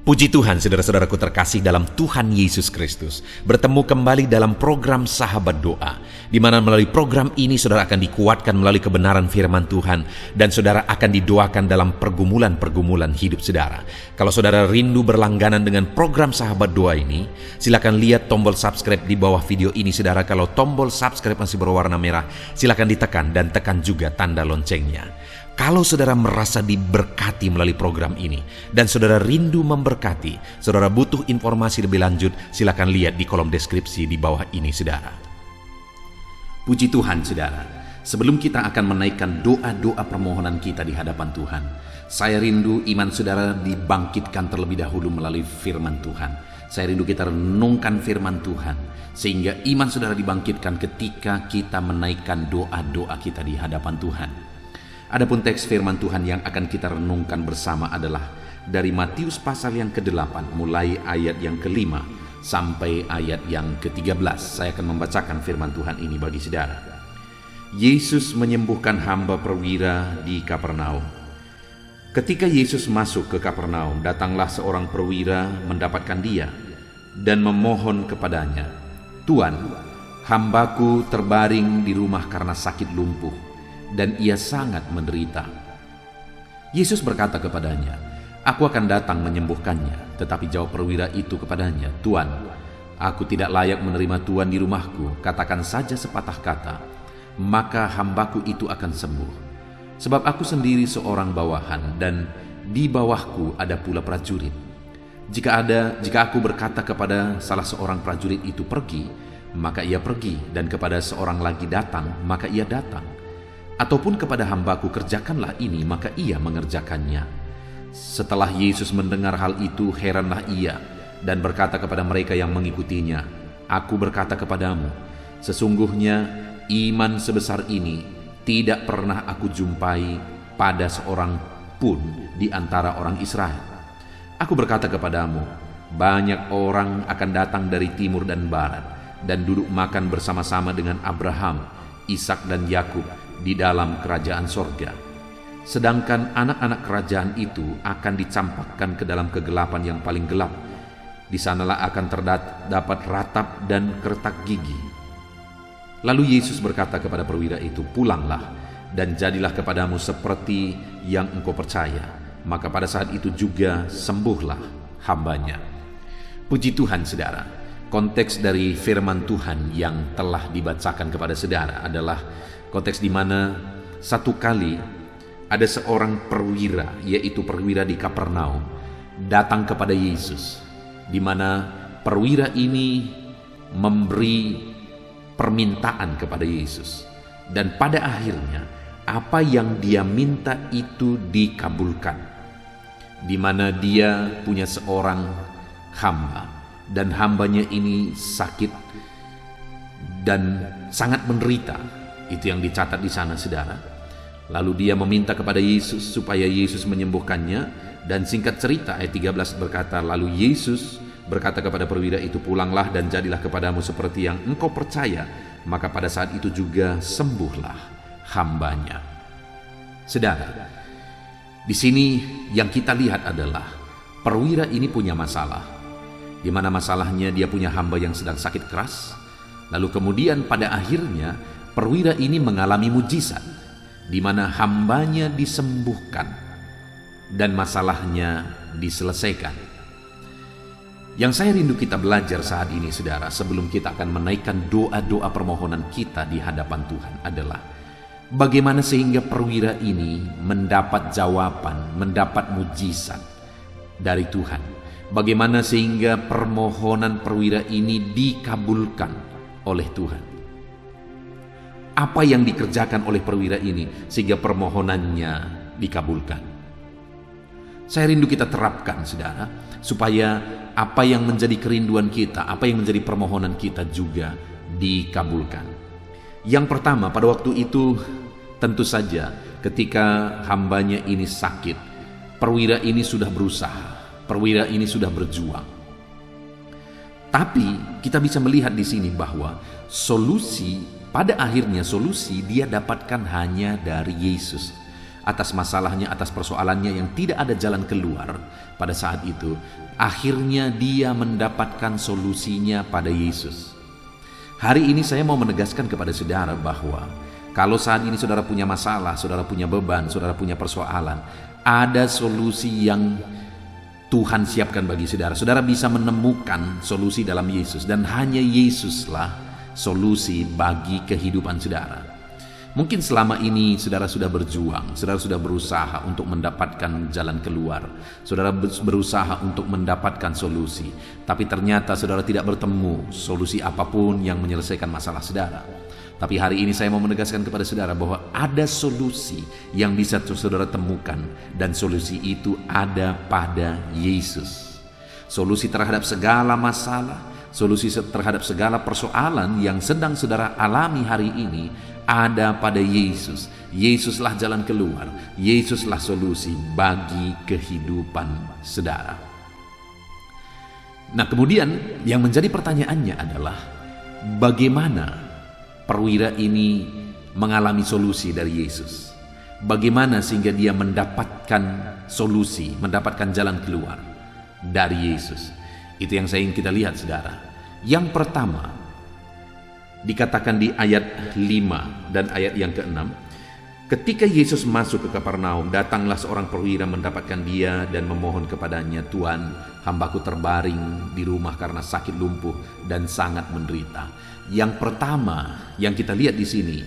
Puji Tuhan, saudara-saudaraku terkasih dalam Tuhan Yesus Kristus. Bertemu kembali dalam program Sahabat Doa, di mana melalui program ini saudara akan dikuatkan melalui kebenaran firman Tuhan, dan saudara akan didoakan dalam pergumulan-pergumulan hidup saudara. Kalau saudara rindu berlangganan dengan program Sahabat Doa ini, silakan lihat tombol subscribe di bawah video ini saudara. Kalau tombol subscribe masih berwarna merah, silakan ditekan dan tekan juga tanda loncengnya. Kalau saudara merasa diberkati melalui program ini dan saudara rindu memberkati, saudara butuh informasi lebih lanjut, silakan lihat di kolom deskripsi di bawah ini saudara. Puji Tuhan saudara, sebelum kita akan menaikkan doa-doa permohonan kita di hadapan Tuhan, saya rindu iman saudara dibangkitkan terlebih dahulu melalui firman Tuhan. Saya rindu kita renungkan firman Tuhan, sehingga iman saudara dibangkitkan ketika kita menaikkan doa-doa kita di hadapan Tuhan. Adapun teks firman Tuhan yang akan kita renungkan bersama adalah dari Matius pasal yang ke-8, mulai ayat yang ke-5 sampai ayat yang ke-13. Saya akan membacakan firman Tuhan ini bagi saudara. Yesus menyembuhkan hamba perwira di Kapernaum. Ketika Yesus masuk ke Kapernaum, datanglah seorang perwira mendapatkan dia dan memohon kepadanya, "Tuan, hambaku terbaring di rumah karena sakit lumpuh, dan ia sangat menderita." Yesus berkata kepadanya, "Aku akan datang menyembuhkannya." Tetapi jawab perwira itu kepadanya, "Tuan, aku tidak layak menerima Tuan di rumahku. Katakan saja sepatah kata, maka hambaku itu akan sembuh. Sebab aku sendiri seorang bawahan, dan di bawahku ada pula prajurit. Jika aku berkata kepada salah seorang prajurit itu pergi, maka ia pergi, dan kepada seorang lagi datang, maka ia datang. Ataupun kepada hambaku kerjakanlah ini, maka ia mengerjakannya." Setelah Yesus mendengar hal itu, heranlah ia dan berkata kepada mereka yang mengikutinya, "Aku berkata kepadamu, sesungguhnya iman sebesar ini tidak pernah aku jumpai pada seorang pun di antara orang Israel. Aku berkata kepadamu, banyak orang akan datang dari timur dan barat dan duduk makan bersama-sama dengan Abraham, Ishak dan Yakub di dalam kerajaan sorga. Sedangkan anak-anak kerajaan itu akan dicampakkan ke dalam kegelapan yang paling gelap. Di sanalah akan terdapat ratap dan retak gigi." Lalu Yesus berkata kepada perwira itu, "Pulanglah dan jadilah kepadamu seperti yang engkau percaya." Maka pada saat itu juga sembuhlah hambanya. Puji Tuhan saudara. Konteks dari firman Tuhan yang telah dibacakan kepada saudara adalah konteks di mana satu kali ada seorang perwira, yaitu perwira di Kapernaum, datang kepada Yesus, di mana perwira ini memberi permintaan kepada Yesus, dan pada akhirnya apa yang dia minta itu dikabulkan, di mana dia punya seorang hamba, dan hambanya ini sakit dan sangat menderita. Itu yang dicatat di sana saudara. Lalu dia meminta kepada Yesus supaya Yesus menyembuhkannya, dan singkat cerita ayat 13 berkata, lalu Yesus berkata kepada perwira itu, "Pulanglah dan jadilah kepadamu seperti yang engkau percaya." Maka pada saat itu juga sembuhlah hambanya. Saudara, di sini yang kita lihat adalah perwira ini punya masalah, di mana masalahnya dia punya hamba yang sedang sakit keras. Lalu kemudian pada akhirnya perwira ini mengalami mujizat, di mana hambanya disembuhkan dan masalahnya diselesaikan. Yang saya rindu kita belajar saat ini saudara, sebelum kita akan menaikkan doa-doa permohonan kita di hadapan Tuhan, adalah bagaimana sehingga perwira ini mendapat jawaban, mendapat mujizat dari Tuhan. Bagaimana sehingga permohonan perwira ini dikabulkan oleh Tuhan. Apa yang dikerjakan oleh perwira ini sehingga permohonannya dikabulkan? Saya rindu kita terapkan saudara, supaya apa yang menjadi kerinduan kita, apa yang menjadi permohonan kita juga dikabulkan. Yang pertama, pada waktu itu tentu saja ketika hambanya ini sakit, perwira ini sudah berusaha, perwira ini sudah berjuang. Tapi kita bisa melihat di sini bahwa pada akhirnya solusi dia dapatkan hanya dari Yesus. atas masalahnya, atas persoalannya yang tidak ada jalan keluar pada saat itu, akhirnya dia mendapatkan solusinya pada Yesus. Hari ini saya mau menegaskan kepada saudara bahwa kalau saat ini saudara punya masalah, saudara punya beban, saudara punya persoalan, ada solusi yang Tuhan siapkan bagi saudara. Saudara bisa menemukan solusi dalam Yesus, dan hanya Yesuslah solusi bagi kehidupan saudara. Mungkin selama ini saudara sudah berjuang, saudara sudah berusaha untuk mendapatkan jalan keluar, saudara berusaha untuk mendapatkan solusi, tapi ternyata saudara tidak bertemu solusi apapun yang menyelesaikan masalah saudara. Tapi hari ini saya mau menegaskan kepada saudara bahwa ada solusi yang bisa saudara temukan, dan solusi itu ada pada Yesus. Solusi terhadap segala masalah, solusi terhadap segala persoalan yang sedang saudara alami hari ini ada pada Yesus. Yesuslah jalan keluar, Yesuslah solusi bagi kehidupan saudara. Nah, kemudian yang menjadi pertanyaannya adalah bagaimana perwira ini mengalami solusi dari Yesus? Bagaimana sehingga dia mendapatkan solusi, mendapatkan jalan keluar dari Yesus? Itu yang saya ingin kita lihat, saudara. Yang pertama, dikatakan di ayat 5 dan ayat yang ke-6, ketika Yesus masuk ke Kapernaum, datanglah seorang perwira mendapatkan dia dan memohon kepadanya, "Tuan, hambaku terbaring di rumah karena sakit lumpuh dan sangat menderita." Yang pertama yang kita lihat di sini,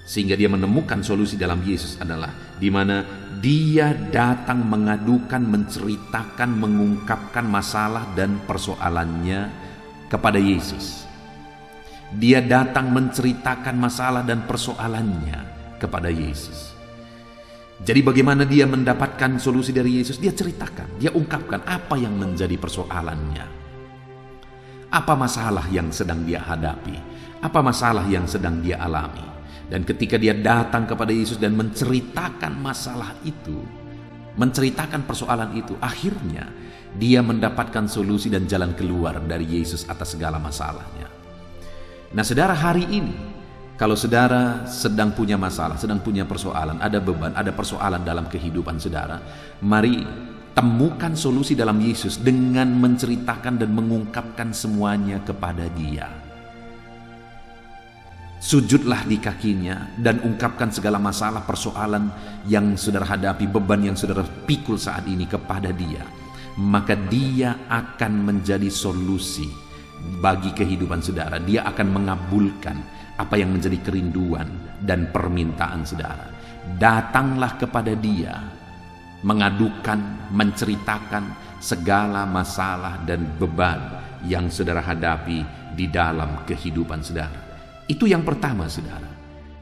sehingga dia menemukan solusi dalam Yesus, adalah di mana dia datang mengadukan, menceritakan, mengungkapkan masalah dan persoalannya kepada Yesus. Dia datang menceritakan masalah dan persoalannya kepada Yesus. Jadi bagaimana dia mendapatkan solusi dari Yesus? Dia ceritakan, dia ungkapkan apa yang menjadi persoalannya. Apa masalah yang sedang dia hadapi? Apa masalah yang sedang dia alami? Dan ketika dia datang kepada Yesus dan menceritakan masalah itu, menceritakan persoalan itu, akhirnya dia mendapatkan solusi dan jalan keluar dari Yesus atas segala masalahnya. Nah, saudara, hari ini kalau saudara sedang punya masalah, sedang punya persoalan, ada beban, ada persoalan dalam kehidupan saudara, mari temukan solusi dalam Yesus dengan menceritakan dan mengungkapkan semuanya kepada Dia. Sujudlah di kakinya dan ungkapkan segala masalah, persoalan yang saudara hadapi, beban yang saudara pikul saat ini kepada Dia. Maka Dia akan menjadi solusi bagi kehidupan saudara. Dia akan mengabulkan apa yang menjadi kerinduan dan permintaan saudara. Datanglah kepada Dia, mengadukan, menceritakan segala masalah dan beban yang saudara hadapi di dalam kehidupan saudara. Itu yang pertama, saudara.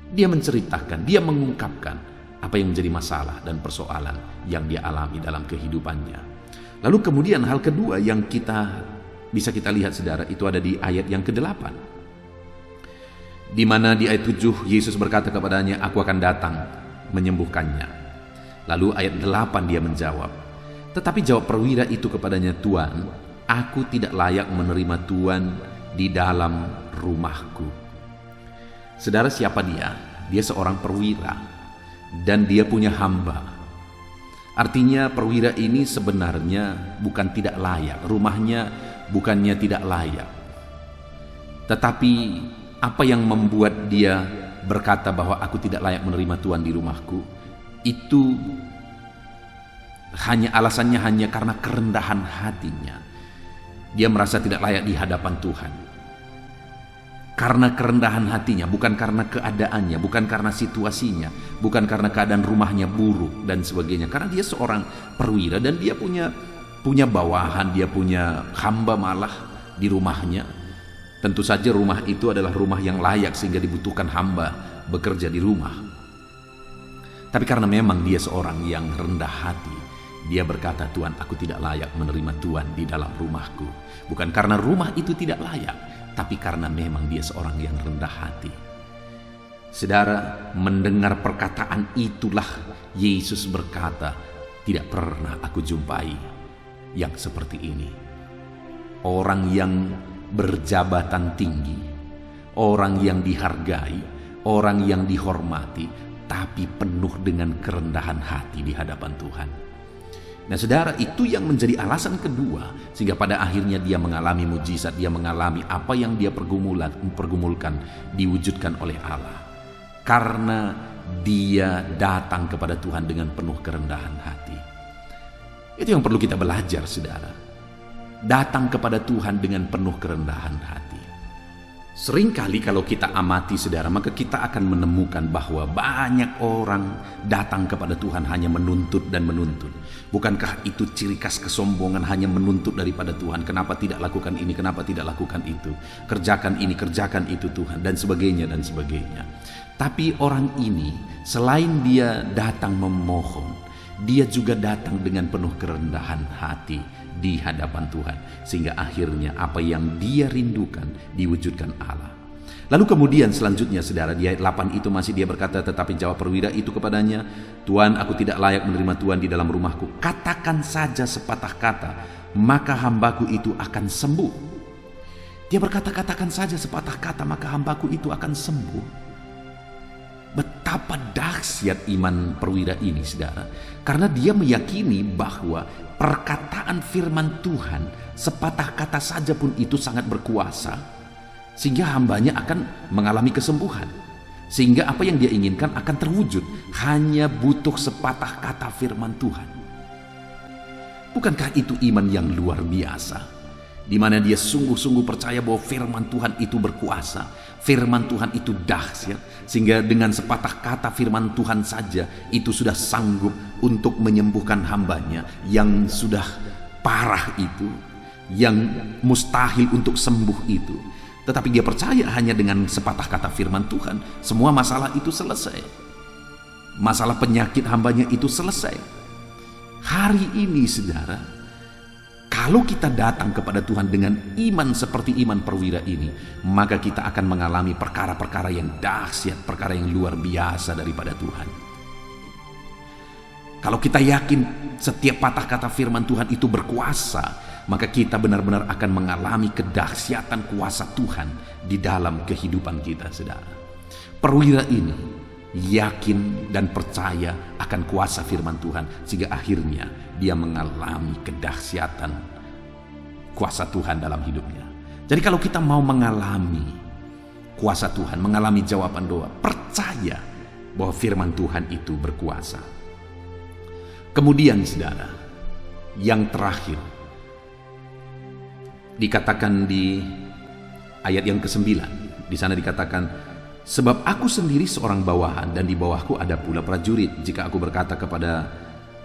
Dia menceritakan, dia mengungkapkan apa yang menjadi masalah dan persoalan yang dia alami dalam kehidupannya. Lalu kemudian hal kedua yang bisa kita lihat, saudara, itu ada di ayat yang ke-8. Di mana di ayat 7 Yesus berkata kepadanya, "Aku akan datang menyembuhkannya." Lalu ayat 8 dia menjawab, tetapi jawab perwira itu kepadanya, "Tuan, aku tidak layak menerima Tuan di dalam rumahku." Saudara, siapa dia? Dia seorang perwira dan dia punya hamba. Artinya perwira ini sebenarnya bukan tidak layak, rumahnya bukannya tidak layak. Tetapi apa yang membuat dia berkata bahwa aku tidak layak menerima Tuhan di rumahku, itu alasannya hanya karena kerendahan hatinya. Dia merasa tidak layak di hadapan Tuhan. Karena kerendahan hatinya, bukan karena keadaannya, bukan karena situasinya, bukan karena keadaan rumahnya buruk dan sebagainya. Karena dia seorang perwira dan dia punya bawahan, dia punya hamba malah di rumahnya. Tentu saja rumah itu adalah rumah yang layak sehingga dibutuhkan hamba bekerja di rumah. Tapi karena memang dia seorang yang rendah hati, dia berkata, "Tuhan, aku tidak layak menerima Tuhan di dalam rumahku." Bukan karena rumah itu tidak layak, tapi karena memang dia seorang yang rendah hati. Saudara, mendengar perkataan itulah Yesus berkata, "Tidak pernah aku jumpai yang seperti ini." Orang yang berjabatan tinggi, orang yang dihargai, orang yang dihormati, tapi penuh dengan kerendahan hati di hadapan Tuhan. Nah saudara, itu yang menjadi alasan kedua sehingga pada akhirnya dia mengalami mujizat, dia mengalami apa yang dia pergumulkan diwujudkan oleh Allah. Karena dia datang kepada Tuhan dengan penuh kerendahan hati. Itu yang perlu kita belajar saudara. Datang kepada Tuhan dengan penuh kerendahan hati. Seringkali kalau kita amati saudara, maka kita akan menemukan bahwa banyak orang datang kepada Tuhan hanya menuntut dan menuntut. Bukankah itu ciri khas kesombongan, hanya menuntut daripada Tuhan? Kenapa tidak lakukan ini, kenapa tidak lakukan itu? Kerjakan ini, kerjakan itu Tuhan, dan sebagainya dan sebagainya. Tapi orang ini selain dia datang memohon, dia juga datang dengan penuh kerendahan hati di hadapan Tuhan, sehingga akhirnya apa yang dia rindukan diwujudkan Allah. Lalu kemudian selanjutnya saudara, di ayat 8 itu masih dia berkata, tetapi jawab perwira itu kepadanya, Tuhan, aku tidak layak menerima Tuhan di dalam rumahku. Katakan saja sepatah kata, maka hambaku itu akan sembuh. Dia berkata, katakan saja sepatah kata, maka hambaku itu akan sembuh. Betapa dahsyat iman perwira ini saudara, karena dia meyakini bahwa perkataan firman Tuhan sepatah kata saja pun itu sangat berkuasa, sehingga hambanya akan mengalami kesembuhan, sehingga apa yang dia inginkan akan terwujud. Hanya butuh sepatah kata firman Tuhan. Bukankah itu iman yang luar biasa, di mana dia sungguh-sungguh percaya bahwa firman Tuhan itu berkuasa, firman Tuhan itu dahsyat, sehingga dengan sepatah kata firman Tuhan saja itu sudah sanggup untuk menyembuhkan hambanya yang sudah parah itu, yang mustahil untuk sembuh itu. Tetapi dia percaya hanya dengan sepatah kata firman Tuhan, semua masalah itu selesai. Masalah penyakit hambanya itu selesai. Hari ini saudara, kalau kita datang kepada Tuhan dengan iman seperti iman perwira ini, maka kita akan mengalami perkara-perkara yang dahsyat, perkara yang luar biasa daripada Tuhan. Kalau kita yakin setiap patah kata firman Tuhan itu berkuasa, maka kita benar-benar akan mengalami kedahsyatan kuasa Tuhan di dalam kehidupan kita, saudara. Perwira ini yakin dan percaya akan kuasa firman Tuhan, sehingga akhirnya dia mengalami kedahsyatan kuasa Tuhan dalam hidupnya. Jadi kalau kita mau mengalami kuasa Tuhan, mengalami jawaban doa, percaya bahwa firman Tuhan itu berkuasa. Kemudian saudara, yang terakhir dikatakan di ayat yang ke-9, di sana dikatakan, sebab aku sendiri seorang bawahan dan di bawahku ada pula prajurit. Jika aku berkata kepada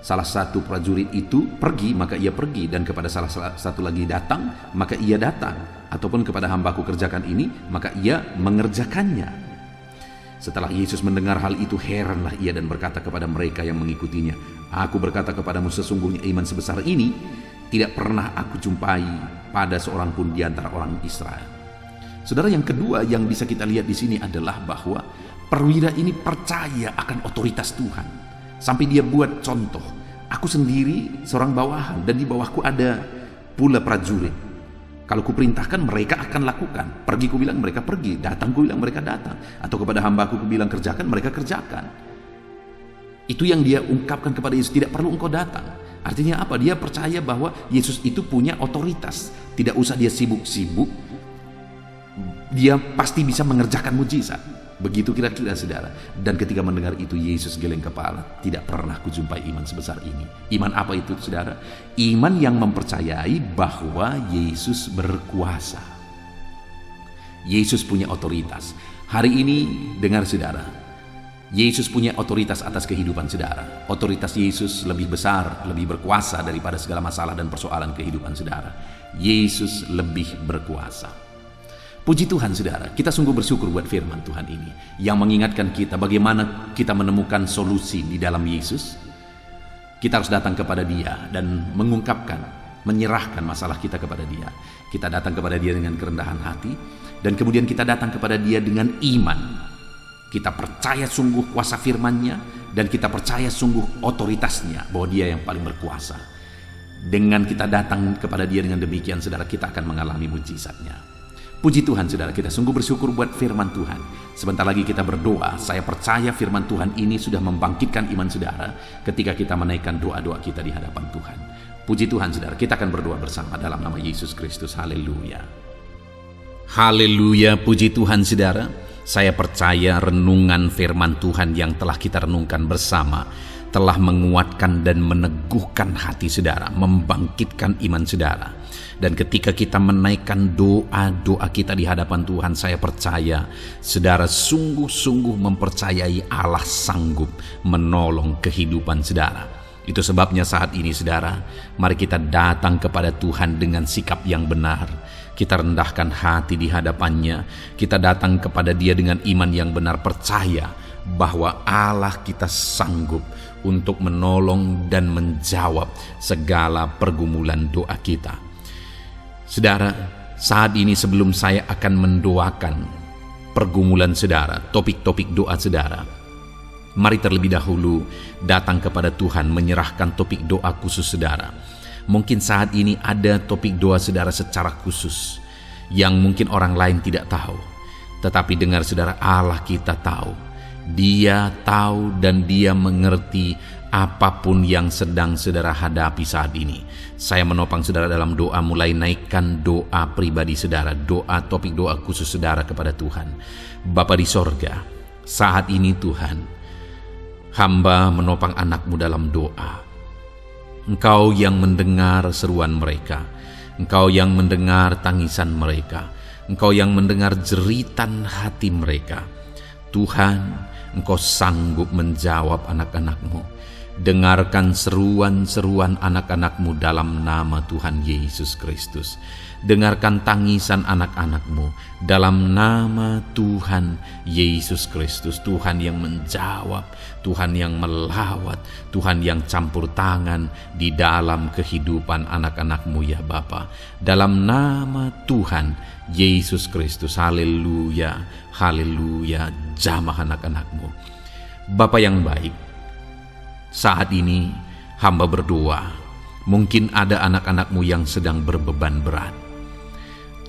salah satu prajurit itu pergi, maka ia pergi, dan kepada salah satu lagi datang, maka ia datang, ataupun kepada hambaku kerjakan ini, maka ia mengerjakannya. Setelah Yesus mendengar hal itu, heranlah ia dan berkata kepada mereka yang mengikutinya, aku berkata kepadamu, sesungguhnya iman sebesar ini tidak pernah aku jumpai pada seorang pun di antara orang Israel. Saudara, yang kedua yang bisa kita lihat di sini adalah bahwa perwira ini percaya akan otoritas Tuhan. Sampai dia buat contoh, aku sendiri seorang bawahan dan di bawahku ada pula prajurit. Kalau kuperintahkan mereka akan lakukan. Pergi ku bilang mereka pergi, datang ku bilang mereka datang. Atau kepada hambaku ku bilang kerjakan, mereka kerjakan. Itu yang dia ungkapkan kepada Yesus, tidak perlu engkau datang. Artinya apa? Dia percaya bahwa Yesus itu punya otoritas. Tidak usah dia sibuk-sibuk, dia pasti bisa mengerjakan mujizat. Begitu kira-kira saudara. Dan ketika mendengar itu, Yesus geleng kepala. Tidak pernah kujumpai iman sebesar ini. Iman apa itu saudara? Iman yang mempercayai bahwa Yesus berkuasa. Yesus punya otoritas. Hari ini dengar saudara, Yesus punya otoritas atas kehidupan saudara. Otoritas Yesus lebih besar, lebih berkuasa daripada segala masalah dan persoalan kehidupan saudara. Yesus lebih berkuasa. Puji Tuhan saudara, kita sungguh bersyukur buat firman Tuhan ini yang mengingatkan kita bagaimana kita menemukan solusi di dalam Yesus. Kita harus datang kepada Dia dan mengungkapkan, menyerahkan masalah kita kepada Dia. Kita datang kepada Dia dengan kerendahan hati, dan kemudian kita datang kepada Dia dengan iman. Kita percaya sungguh kuasa firman-Nya, dan kita percaya sungguh otoritasnya, bahwa Dia yang paling berkuasa. Dengan kita datang kepada Dia dengan demikian saudara, kita akan mengalami mujizatnya. Puji Tuhan saudara, kita sungguh bersyukur buat firman Tuhan. Sebentar lagi kita berdoa. Saya percaya firman Tuhan ini sudah membangkitkan iman saudara ketika kita menaikkan doa-doa kita di hadapan Tuhan. Puji Tuhan saudara, kita akan berdoa bersama dalam nama Yesus Kristus. Haleluya. Haleluya, puji Tuhan saudara. Saya percaya renungan firman Tuhan yang telah kita renungkan bersama telah menguatkan dan meneguhkan hati saudara, membangkitkan iman saudara. Dan ketika kita menaikkan doa-doa kita di hadapan Tuhan, saya percaya saudara sungguh-sungguh mempercayai Allah sanggup menolong kehidupan saudara. Itu sebabnya saat ini saudara, mari kita datang kepada Tuhan dengan sikap yang benar. Kita rendahkan hati di hadapannya. Kita datang kepada Dia dengan iman yang benar, percaya bahwa Allah kita sanggup untuk menolong dan menjawab segala pergumulan doa kita. Saudara, saat ini sebelum saya akan mendoakan pergumulan saudara, topik-topik doa saudara, mari terlebih dahulu datang kepada Tuhan menyerahkan topik doa khusus saudara. Mungkin saat ini ada topik doa saudara secara khusus yang mungkin orang lain tidak tahu. Tetapi dengar saudara, Allah kita tahu. Dia tahu dan Dia mengerti apapun yang sedang saudara hadapi saat ini. Saya menopang saudara dalam doa, mulai naikkan doa pribadi saudara, doa topik doa khusus saudara kepada Tuhan. Bapa di sorga, saat ini Tuhan, hamba menopang anak-Mu dalam doa. Engkau yang mendengar seruan mereka, Engkau yang mendengar tangisan mereka, Engkau yang mendengar jeritan hati mereka. Tuhan, Engkau sanggup menjawab anak-anak-Mu. Dengarkan seruan-seruan anak-anak-Mu dalam nama Tuhan Yesus Kristus. Dengarkan tangisan anak-anak-Mu dalam nama Tuhan Yesus Kristus. Tuhan yang menjawab, Tuhan yang melawat, Tuhan yang campur tangan di dalam kehidupan anak-anak-Mu ya Bapa. Dalam nama Tuhan Yesus Kristus. Haleluya, haleluya, jamah anak-anak-Mu. Bapa yang baik, saat ini hamba berdoa, mungkin ada anak-anak-Mu yang sedang berbeban berat.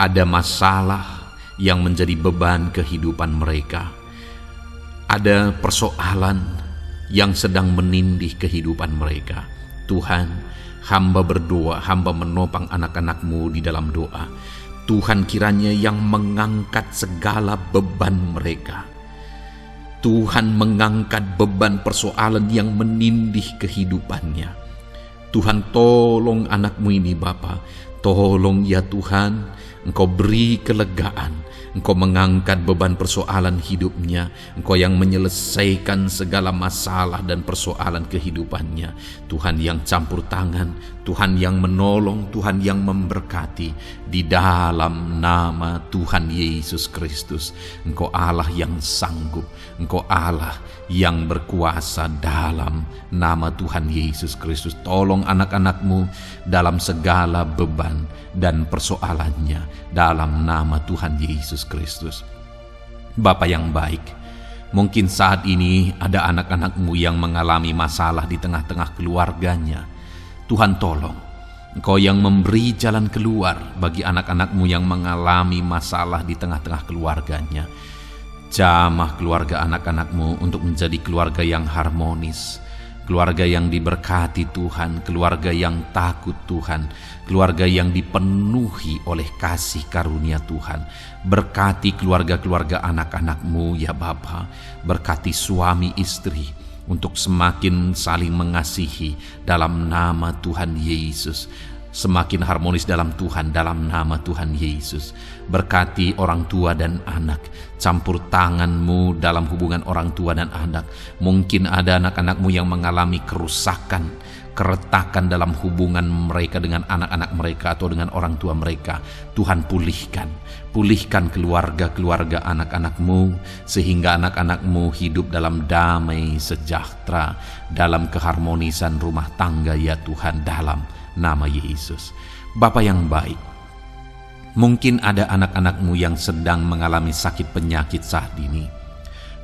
Ada masalah yang menjadi beban kehidupan mereka. Ada persoalan yang sedang menindih kehidupan mereka. Tuhan, hamba berdoa, hamba menopang anak-anak-Mu di dalam doa. Tuhan kiranya yang mengangkat segala beban mereka. Tuhan mengangkat beban persoalan yang menindih kehidupannya. Tuhan, tolong anak-Mu ini Bapa. Tolong ya Tuhan, Engkau beri kelegaan. Engkau mengangkat beban persoalan hidupnya. Engkau yang menyelesaikan segala masalah dan persoalan kehidupannya. Tuhan yang campur tangan, Tuhan yang menolong, Tuhan yang memberkati. Di dalam nama Tuhan Yesus Kristus, Engkau Allah yang sanggup, Engkau Allah yang berkuasa. Dalam nama Tuhan Yesus Kristus, tolong anak-anak-Mu dalam segala beban dan persoalannya dalam nama Tuhan Yesus Kristus. Bapa yang baik, mungkin saat ini ada anak-anak-Mu yang mengalami masalah di tengah-tengah keluarganya. Tuhan tolong, Engkau yang memberi jalan keluar bagi anak-anak-Mu yang mengalami masalah di tengah-tengah keluarganya. Jamah keluarga anak-anak-Mu untuk menjadi keluarga yang harmonis, keluarga yang diberkati Tuhan, keluarga yang takut Tuhan, keluarga yang dipenuhi oleh kasih karunia Tuhan. Berkati keluarga-keluarga anak-anak-Mu ya Bapa, berkati suami istri untuk semakin saling mengasihi dalam nama Tuhan Yesus. Semakin harmonis dalam Tuhan, dalam nama Tuhan Yesus. Berkati orang tua dan anak, campur tangan-Mu dalam hubungan orang tua dan anak. Mungkin ada anak-anak-Mu yang mengalami kerusakan, keretakan dalam hubungan mereka dengan anak-anak mereka atau dengan orang tua mereka. Tuhan pulihkan keluarga-keluarga anak-anak-Mu, sehingga anak-anak-Mu hidup dalam damai sejahtera, dalam keharmonisan rumah tangga ya Tuhan, dalam nama Yesus. Bapa yang baik, mungkin ada anak-anak-Mu yang sedang mengalami sakit penyakit saat ini.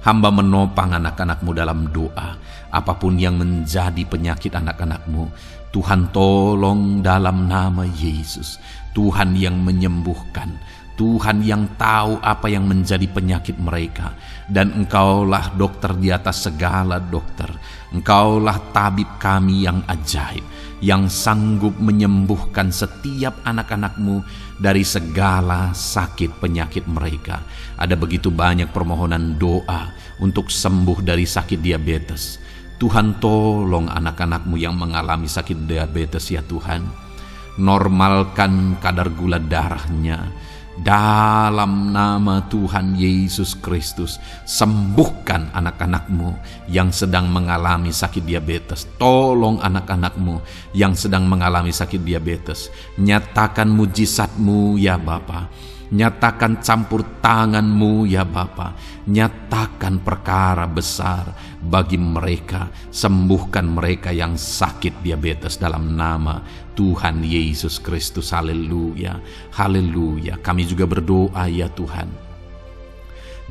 Hamba menopang anak-anak-Mu dalam doa. Apapun yang menjadi penyakit anak-anak-Mu, Tuhan tolong dalam nama Yesus. Tuhan yang menyembuhkan, Tuhan yang tahu apa yang menjadi penyakit mereka. Dan Engkaulah dokter di atas segala dokter. Engkaulah tabib kami yang ajaib, yang sanggup menyembuhkan setiap anak-anak-Mu dari segala sakit penyakit mereka. Ada begitu banyak permohonan doa untuk sembuh dari sakit diabetes. Tuhan, tolong anak-anak-Mu yang mengalami sakit diabetes ya Tuhan. Normalkan kadar gula darahnya. Dalam nama Tuhan Yesus Kristus, sembuhkan anak-anak-Mu yang sedang mengalami sakit diabetes. Tolong anak-anak-Mu yang sedang mengalami sakit diabetes. Nyatakan mujizat-Mu ya Bapa. Nyatakan campur tangan-Mu ya Bapa. Nyatakan perkara besar bagi mereka. Sembuhkan mereka yang sakit diabetes dalam nama Tuhan Yesus Kristus. Haleluya, haleluya. Kami juga berdoa ya Tuhan,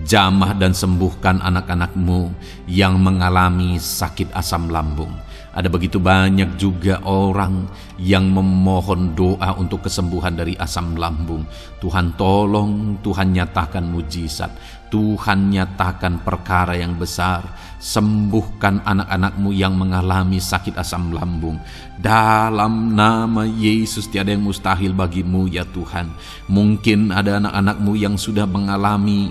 jamah dan sembuhkan anak-anak-Mu yang mengalami sakit asam lambung. Ada begitu banyak juga orang yang memohon doa untuk kesembuhan dari asam lambung. Tuhan tolong, Tuhan nyatakan mujizat, Tuhan nyatakan perkara yang besar. Sembuhkan anak-anak-Mu yang mengalami sakit asam lambung. Dalam nama Yesus, tiada yang mustahil bagi-Mu ya Tuhan. Mungkin ada anak-anak-Mu yang sudah mengalami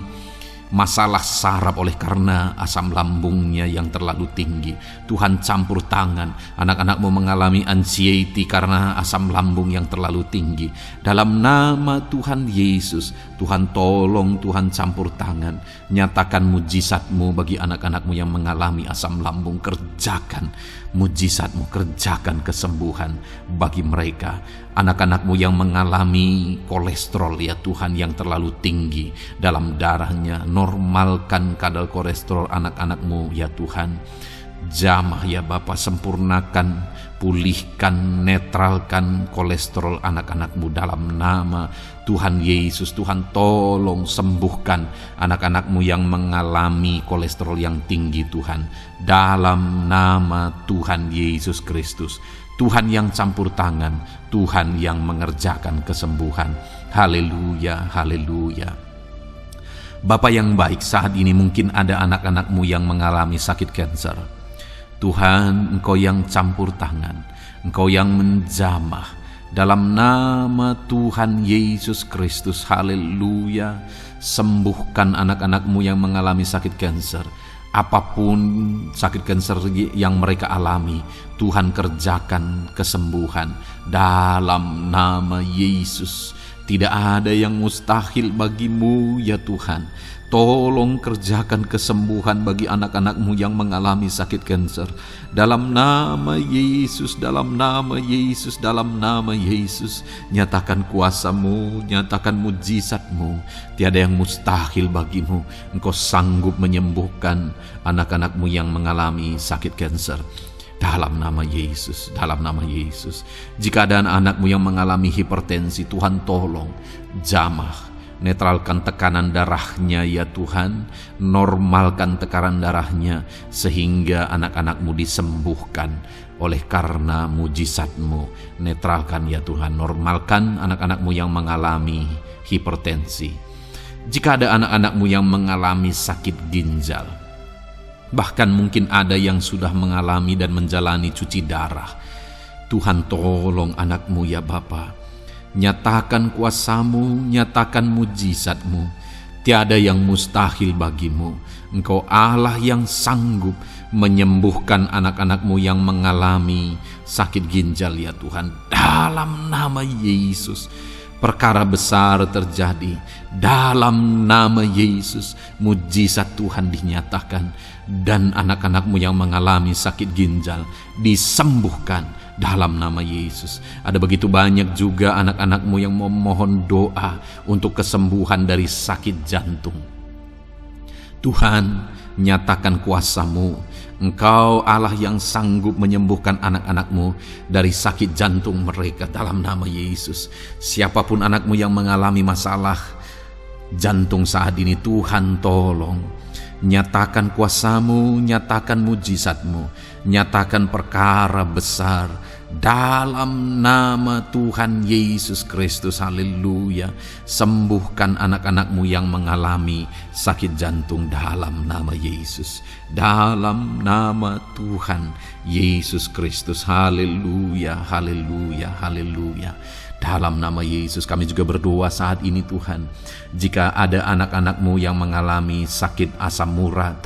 masalah saraf oleh karena asam lambungnya yang terlalu tinggi. Tuhan campur tangan. Anak-anak-Mu mengalami anxiety karena asam lambung yang terlalu tinggi. Dalam nama Tuhan Yesus, Tuhan tolong, Tuhan campur tangan. Nyatakan mujizat-Mu bagi anak-anak-Mu yang mengalami asam lambung. Kerjakan mujizat-Mu, kerjakan kesembuhan bagi mereka. Anak-anak-Mu yang mengalami kolesterol ya Tuhan yang terlalu tinggi dalam darahnya, normalkan kadar kolesterol anak-anak-Mu ya Tuhan. Jamah ya Bapa, sempurnakan, pulihkan, netralkan kolesterol anak-anak-Mu dalam nama Tuhan Yesus. Tuhan tolong sembuhkan anak-anak-Mu yang mengalami kolesterol yang tinggi Tuhan. Dalam nama Tuhan Yesus Kristus. Tuhan yang campur tangan, Tuhan yang mengerjakan kesembuhan. Haleluya, haleluya. Bapa yang baik, saat ini mungkin ada anak-anak-Mu yang mengalami sakit kanker. Tuhan, Engkau yang campur tangan, Engkau yang menjamah. Dalam nama Tuhan Yesus Kristus, haleluya. Sembuhkan anak-anak-Mu yang mengalami sakit kanker. Apapun sakit kanker yang mereka alami, Tuhan kerjakan kesembuhan dalam nama Yesus. Tidak ada yang mustahil bagi-Mu ya Tuhan. Tolong kerjakan kesembuhan bagi anak-anak-Mu yang mengalami sakit kanker. Dalam nama Yesus, dalam nama Yesus, dalam nama Yesus. Nyatakan kuasa-Mu, nyatakan mujizat-Mu. Tiada yang mustahil bagi-Mu. Engkau sanggup menyembuhkan anak-anak-Mu yang mengalami sakit kanker. Dalam nama Yesus, dalam nama Yesus. Jika ada anak-anak-Mu yang mengalami hipertensi, Tuhan tolong jamah. Netralkan tekanan darahnya ya Tuhan. Normalkan tekanan darahnya sehingga anak-anak-Mu disembuhkan oleh karena mujizat-Mu. Netralkan ya Tuhan. Normalkan anak-anak-Mu yang mengalami hipertensi. Jika ada anak-anak-Mu yang mengalami sakit ginjal, bahkan mungkin ada yang sudah mengalami dan menjalani cuci darah, Tuhan tolong anak-Mu ya Bapa. Nyatakan kuasa-Mu, nyatakan mujizat-Mu. Tiada yang mustahil bagi-Mu. Engkau Allah yang sanggup menyembuhkan anak-anak-Mu yang mengalami sakit ginjal ya Tuhan. Dalam nama Yesus, perkara besar terjadi. Dalam nama Yesus, mujizat Tuhan dinyatakan. Dan anak-anak-Mu yang mengalami sakit ginjal disembuhkan dalam nama Yesus. Ada begitu banyak juga anak-anak-Mu yang memohon doa untuk kesembuhan dari sakit jantung. Tuhan, nyatakan kuasa-Mu. Engkau Allah yang sanggup menyembuhkan anak-anak-Mu dari sakit jantung mereka dalam nama Yesus. Siapapun anak-Mu yang mengalami masalah jantung saat ini, Tuhan tolong. Nyatakan kuasa-Mu, nyatakan mujizat-Mu, nyatakan perkara besar dalam nama Tuhan Yesus Kristus. Haleluya. Sembuhkan anak-anakmu yang mengalami sakit jantung dalam nama Yesus, dalam nama Tuhan Yesus Kristus. Haleluya, haleluya, haleluya. Dalam nama Yesus kami juga berdoa saat ini Tuhan, jika ada anak-anakmu yang mengalami sakit asam urat,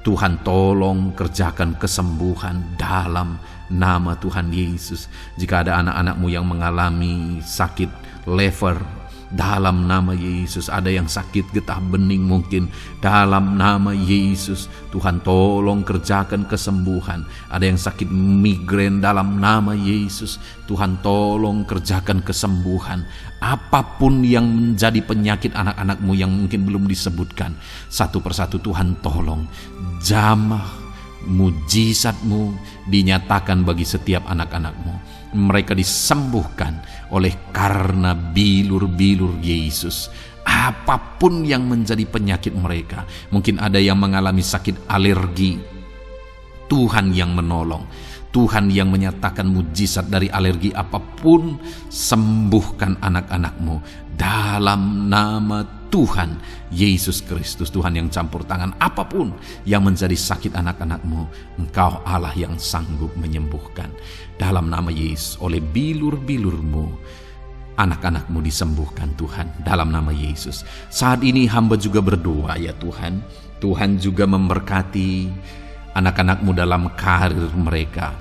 Tuhan tolong kerjakan kesembuhan dalam nama Tuhan Yesus. Jika ada anak-anakmu yang mengalami sakit liver, dalam nama Yesus. Ada yang sakit getah bening mungkin, dalam nama Yesus Tuhan tolong kerjakan kesembuhan. Ada yang sakit migrain, dalam nama Yesus Tuhan tolong kerjakan kesembuhan. Apapun yang menjadi penyakit anak-anakmu yang mungkin belum disebutkan, satu persatu Tuhan tolong. Jamah mujizatmu dinyatakan bagi setiap anak-anakmu. Mereka disembuhkan oleh karena bilur-bilur Yesus. Apapun yang menjadi penyakit mereka, mungkin ada yang mengalami sakit alergi, Tuhan yang menolong, Tuhan yang menyatakan mujizat dari alergi apapun. Sembuhkan anak-anakmu dalam nama Tuhan Yesus Kristus. Tuhan yang campur tangan apapun yang menjadi sakit anak-anakmu, Engkau Allah yang sanggup menyembuhkan. Dalam nama Yesus, oleh bilur-bilurmu anak-anakmu disembuhkan Tuhan, dalam nama Yesus. Saat ini hamba juga berdoa ya Tuhan, Tuhan juga memberkati anak-anakmu dalam karir mereka,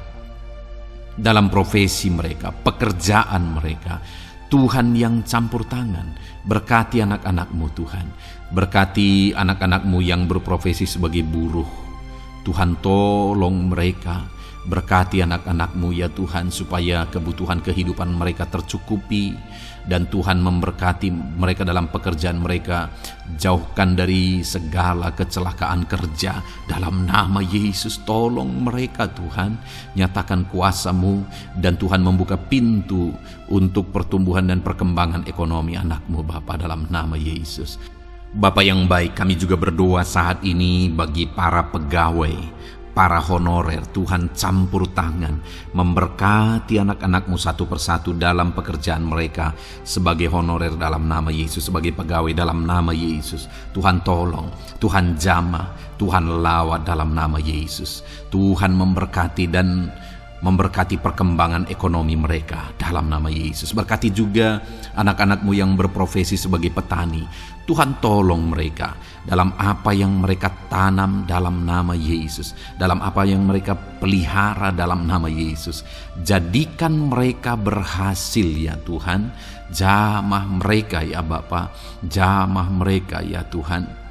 dalam profesi mereka, pekerjaan mereka. Tuhan yang campur tangan, berkati anak-anakmu Tuhan. Berkati anak-anakmu yang berprofesi sebagai buruh, Tuhan tolong mereka. Berkati anak-anakmu ya Tuhan, supaya kebutuhan kehidupan mereka tercukupi. Dan Tuhan memberkati mereka dalam pekerjaan mereka. Jauhkan dari segala kecelakaan kerja dalam nama Yesus. Tolong mereka Tuhan, nyatakan kuasa-Mu, dan Tuhan membuka pintu untuk pertumbuhan dan perkembangan ekonomi anakmu Bapa, dalam nama Yesus. Bapa yang baik, kami juga berdoa saat ini bagi para pegawai, para honorer. Tuhan campur tangan, memberkati anak-anakmu satu persatu dalam pekerjaan mereka sebagai honorer dalam nama Yesus, sebagai pegawai dalam nama Yesus. Tuhan tolong, Tuhan jamah, Tuhan lawat dalam nama Yesus. Tuhan memberkati dan memberkati perkembangan ekonomi mereka dalam nama Yesus. Berkati juga anak-anakmu yang berprofesi sebagai petani. Tuhan tolong mereka dalam apa yang mereka tanam dalam nama Yesus, dalam apa yang mereka pelihara dalam nama Yesus. Jadikan mereka berhasil ya Tuhan. Jamah mereka ya Bapa, jamah mereka ya Tuhan.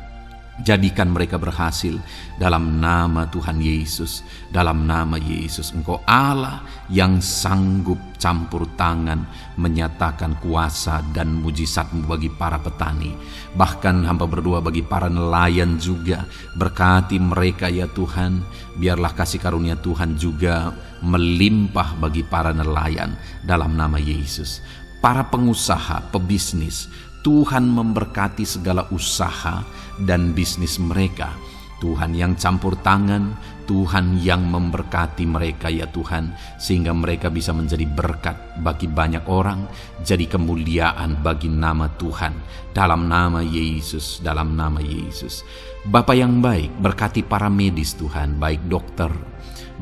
Jadikan mereka berhasil dalam nama Tuhan Yesus, dalam nama Yesus. Engkau Allah yang sanggup campur tangan, menyatakan kuasa dan mujizat-Mu bagi para petani. Bahkan hamba berdoa bagi para nelayan juga. Berkati mereka ya Tuhan. Biarlah kasih karunia Tuhan juga melimpah bagi para nelayan dalam nama Yesus. Para pengusaha, pebisnis, Tuhan memberkati segala usaha dan bisnis mereka. Tuhan yang campur tangan, Tuhan yang memberkati mereka ya Tuhan, sehingga mereka bisa menjadi berkat bagi banyak orang, jadi kemuliaan bagi nama Tuhan, dalam nama Yesus, dalam nama Yesus. Bapa yang baik, berkati para medis Tuhan, baik dokter,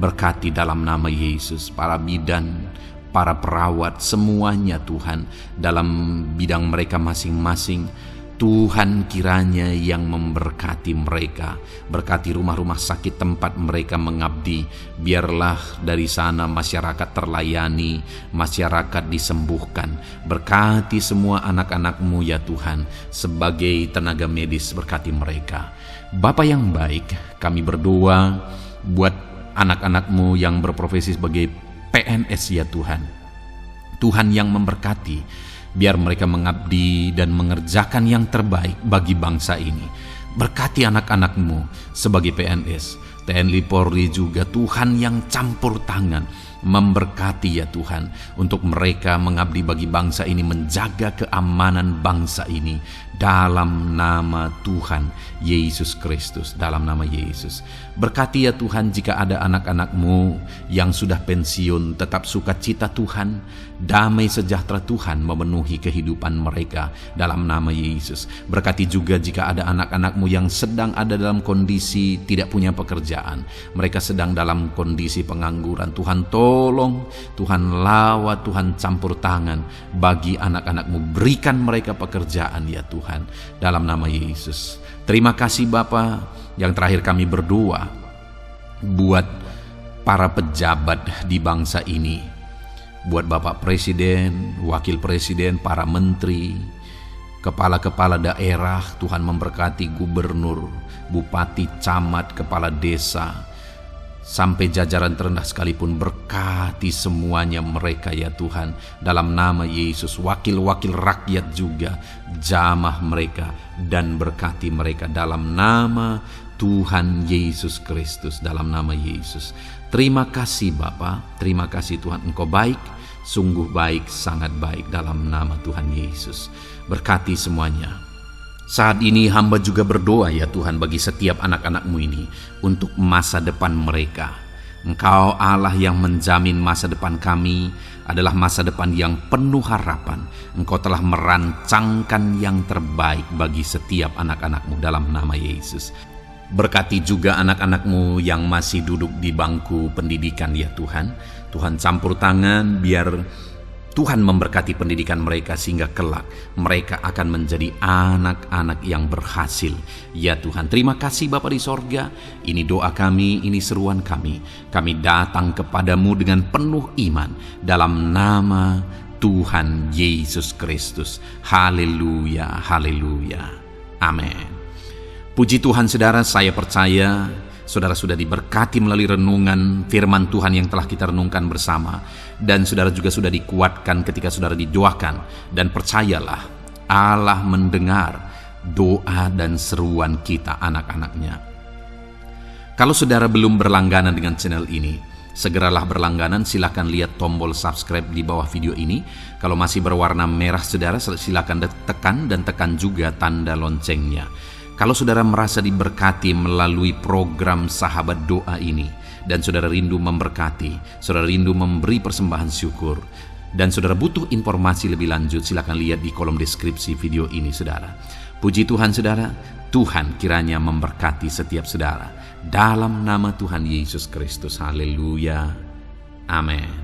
berkati dalam nama Yesus, para bidan, para perawat, semuanya Tuhan, dalam bidang mereka masing-masing. Tuhan kiranya yang memberkati mereka. Berkati rumah-rumah sakit tempat mereka mengabdi. Biarlah dari sana masyarakat terlayani, masyarakat disembuhkan. Berkati semua anak-anak-Mu ya Tuhan, sebagai tenaga medis, berkati mereka. Bapa yang baik, kami berdoa buat anak-anak-Mu yang berprofesi sebagai PNS ya Tuhan. Tuhan yang memberkati, biar mereka mengabdi dan mengerjakan yang terbaik bagi bangsa ini. Berkati anak-anak-Mu sebagai PNS, TNI Polri juga. Tuhan yang campur tangan, memberkati ya Tuhan, untuk mereka mengabdi bagi bangsa ini, menjaga keamanan bangsa ini dalam nama Tuhan Yesus Kristus, dalam nama Yesus. Berkati ya Tuhan jika ada anak-anak-Mu yang sudah pensiun, tetap sukacita Tuhan, damai sejahtera Tuhan memenuhi kehidupan mereka dalam nama Yesus. Berkati juga jika ada anak-anak-Mu yang sedang ada dalam kondisi tidak punya pekerjaan, mereka sedang dalam kondisi pengangguran. Tuhan tolong, Tuhan lawat, Tuhan campur tangan bagi anak-anak-Mu, berikan mereka pekerjaan ya Tuhan, dalam nama Yesus. Terima kasih Bapa. Yang terakhir kami berdoa buat para pejabat di bangsa ini, buat Bapak Presiden, Wakil Presiden, para menteri, kepala-kepala daerah. Tuhan memberkati gubernur, bupati, camat, kepala desa, sampai jajaran terendah sekalipun. Berkati semuanya mereka ya Tuhan, dalam nama Yesus. Wakil-wakil rakyat juga, jamah mereka dan berkati mereka dalam nama Tuhan Yesus Kristus, dalam nama Yesus. Terima kasih Bapa, terima kasih Tuhan, Engkau baik, sungguh baik, sangat baik, dalam nama Tuhan Yesus. Berkati semuanya. Saat ini hamba juga berdoa ya Tuhan bagi setiap anak-anak-Mu ini untuk masa depan mereka. Engkau Allah yang menjamin masa depan kami adalah masa depan yang penuh harapan. Engkau telah merancangkan yang terbaik bagi setiap anak-anak-Mu dalam nama Yesus. Berkati juga anak-anak-Mu yang masih duduk di bangku pendidikan ya Tuhan. Tuhan campur tangan biar Tuhan memberkati pendidikan mereka sehingga kelak mereka akan menjadi anak-anak yang berhasil. Ya Tuhan, terima kasih Bapa di sorga. Ini doa kami, ini seruan kami. Kami datang kepadamu dengan penuh iman dalam nama Tuhan Yesus Kristus. Haleluya, haleluya. Amin. Puji Tuhan saudara, saya percaya saudara sudah diberkati melalui renungan firman Tuhan yang telah kita renungkan bersama. Dan saudara juga sudah dikuatkan ketika saudara didoakan. Dan percayalah, Allah mendengar doa dan seruan kita anak-anaknya. Kalau saudara belum berlangganan dengan channel ini, segeralah berlangganan. Silakan lihat tombol subscribe di bawah video ini. Kalau masih berwarna merah saudara, silakan tekan dan tekan juga tanda loncengnya. Kalau saudara merasa diberkati melalui program Sahabat Doa ini, dan saudara rindu memberkati, saudara rindu memberi persembahan syukur, dan saudara butuh informasi lebih lanjut, silakan lihat di kolom deskripsi video ini saudara. Puji Tuhan saudara, Tuhan kiranya memberkati setiap saudara. Dalam nama Tuhan Yesus Kristus, haleluya, amin.